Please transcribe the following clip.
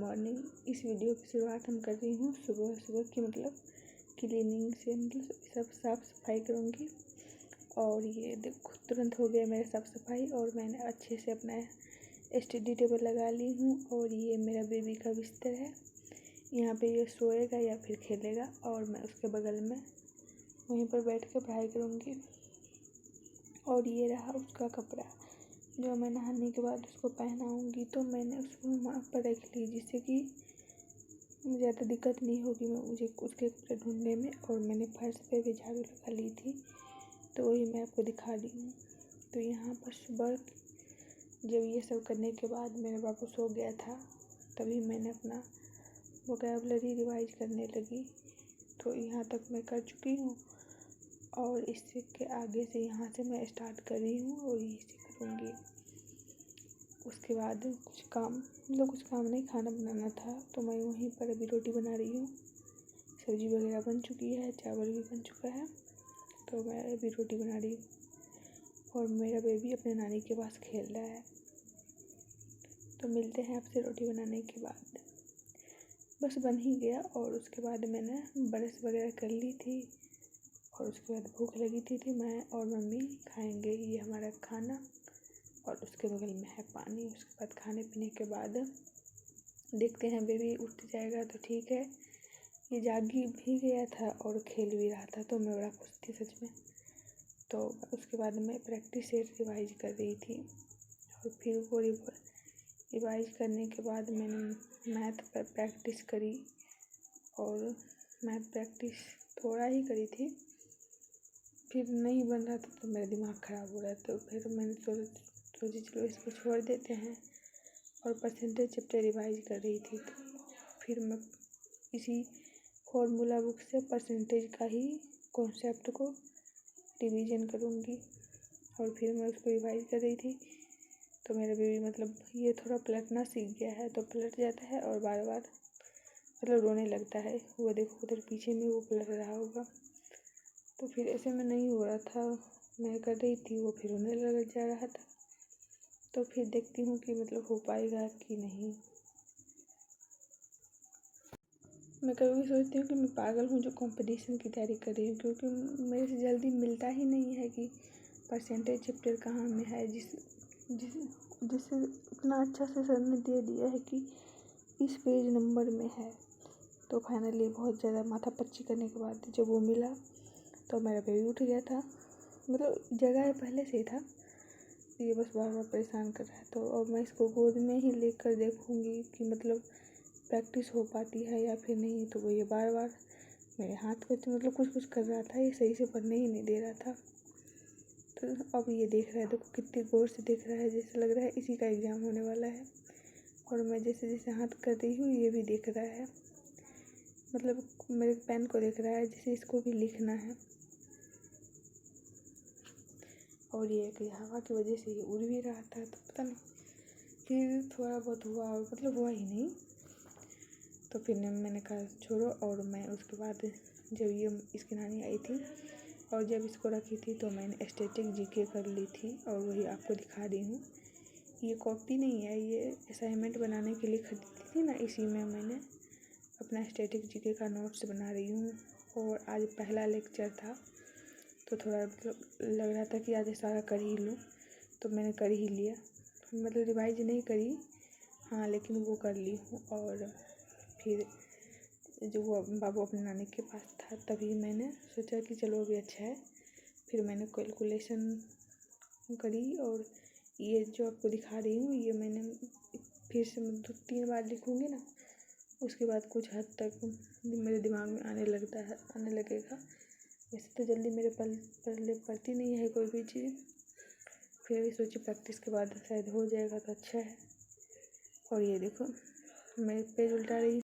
Morning. इस video की शुरुआत हम कर रही हूँ सुबह सुबह की, मतलब क्लीनिंग से, मतलब सब साफ़ सफाई करूँगी। और ये देखो तुरंत हो गया मेरा साफ़ सफाई, और मैंने अच्छे से अपना स्टडी टेबल लगा ली हूँ। और ये मेरा बेबी का बिस्तर है, यहाँ पे ये सोएगा या फिर खेलेगा, और मैं उसके बगल में वहीं पर बैठ कर पढ़ाई करूँगी। और ये रहा उसका कपड़ा जो मैं नहाने के बाद उसको पहनाऊँगी। तो मैंने उसको वहाँ पर रख ली, जिससे कि ज़्यादा दिक्कत नहीं होगी मुझे उसके कपड़े ढूंढने में। और मैंने फर्श पे भी झाड़ू लगा ली थी, तो वही मैं आपको दिखा रही हूँ। तो यहाँ पर सुबह जब ये सब करने के बाद मेरा बाबू सो गया था, तभी मैंने अपना वोकैबुलरी रिवाइज करने लगी। तो यहाँ तक मैं कर चुकी हूँ, और इससे के आगे से यहाँ से मैं स्टार्ट कर रही हूँ और यही से करूँगी। उसके बाद कुछ काम नहीं, खाना बनाना था, तो मैं वहीं पर अभी रोटी बना रही हूँ। सब्ज़ी वगैरह बन चुकी है, चावल भी बन चुका है, तो मैं अभी रोटी बना रही हूँ। और मेरा बेबी अपने नानी के पास खेल रहा है। तो मिलते हैं आपसे रोटी बनाने के बाद। बस बन ही गया, और उसके बाद मैंने ब्रश वगैरह कर ली थी, और उसके बाद भूख लगी थी। मैं और मम्मी खाएंगे ये हमारा खाना, और उसके बगल में है पानी। उसके बाद खाने पीने के बाद देखते हैं, बेबी उठ जाएगा तो ठीक है। ये जागी भी गया था और खेल भी रहा था, तो मैं बड़ा खुश थी सच में। तो उसके बाद मैं प्रैक्टिस सेट रिवाइज कर रही थी, और फिर वो रिवाइज करने के बाद मैंने मैथ पर प्रैक्टिस करी। और मैथ प्रैक्टिस थोड़ा ही करी थी, फिर नहीं बन रहा था, तो मेरा दिमाग ख़राब हो रहा था। तो फिर मैंने सोची चलो इसको छोड़ देते हैं, और परसेंटेज चैप्टर रिवाइज कर रही थी। तो फिर मैं इसी फॉर्मूला बुक से परसेंटेज का ही कॉन्सेप्ट को रिवीजन करूँगी। और फिर मैं उसको रिवाइज कर रही थी। तो मेरा बेबी मतलब ये थोड़ा पलटना सीख गया है, तो पलट जाता है और बार बार मतलब रोने लगता है। वो देखो उधर पीछे में वो पलट रहा होगा। तो फिर ऐसे में नहीं हो रहा था, मैं कर रही थी, वो फिर रोने लग जा रहा था। तो फिर देखती हूँ कि मतलब हो पाएगा कि नहीं। मैं कभी सोचती हूँ कि मैं पागल हूँ जो कंपटीशन की तैयारी कर रही हूँ, क्योंकि मेरे से जल्दी मिलता ही नहीं है कि परसेंटेज चैप्टर कहाँ में है, जिसे इतना अच्छा से सर ने दे दिया है कि इस पेज नंबर में है। तो फाइनली बहुत ज़्यादा माथा पच्ची करने के बाद जब वो मिला, तो मेरा बेबी उठ गया था। मतलब जगह पहले से ही था, ये बस बार बार परेशान कर रहा है। तो अब मैं इसको गोद में ही लेकर देखूँगी कि मतलब प्रैक्टिस हो पाती है या फिर नहीं। तो वो ये बार बार मेरे हाथ को तो मतलब कुछ कर रहा था, ये सही से पढ़ने ही नहीं दे रहा था। तो अब ये देख रहा है, देखो कितनी गौर से देख रहा है, जैसे लग रहा है इसी का एग्ज़ाम होने वाला है। और मैं जैसे जैसे हाथ कर रही हूँ, ये भी देख रहा है, मतलब मेरे पेन को देख रहा है, जैसे इसको भी लिखना है। और ये कि हवा की वजह से ये उड़ भी रहा था, तो पता नहीं फिर थोड़ा बहुत हुआ, और मतलब हुआ ही नहीं। तो फिर मैंने कहा छोड़ो। और मैं उसके बाद जब ये इसकी नानी आई थी और जब इसको रखी थी, तो मैंने स्टैटिक जीके कर ली थी, और वही आपको दिखा रही हूँ। ये कॉपी नहीं है, ये असाइनमेंट बनाने के लिए खरीदी थी ना, इसी में मैंने अपना स्टैटिक जीके का नोट्स बना रही हूँ। और आज पहला लेक्चर था, तो थोड़ा मतलब लग रहा था कि आज सारा कर ही लूँ, तो मैंने कर ही लिया। मतलब रिवाइज नहीं करी, हाँ, लेकिन वो कर ली हूँ। और फिर जब वो बाबू अपने नानी के पास था, तभी मैंने सोचा कि चलो अभी अच्छा है। फिर मैंने कैलकुलेशन करी, और ये जो आपको दिखा रही हूँ, ये मैंने फिर से 2-3 बार लिखूँगी ना, उसके बाद कुछ हद तक मेरे दिमाग में आने लगेगा। वैसे तो जल्दी मेरे पहले पढ़ती नहीं है कोई भी चीज़, फिर भी सोची प्रैक्टिस के बाद शायद हो जाएगा तो अच्छा है। और ये देखो मैं पेज उल्टा रही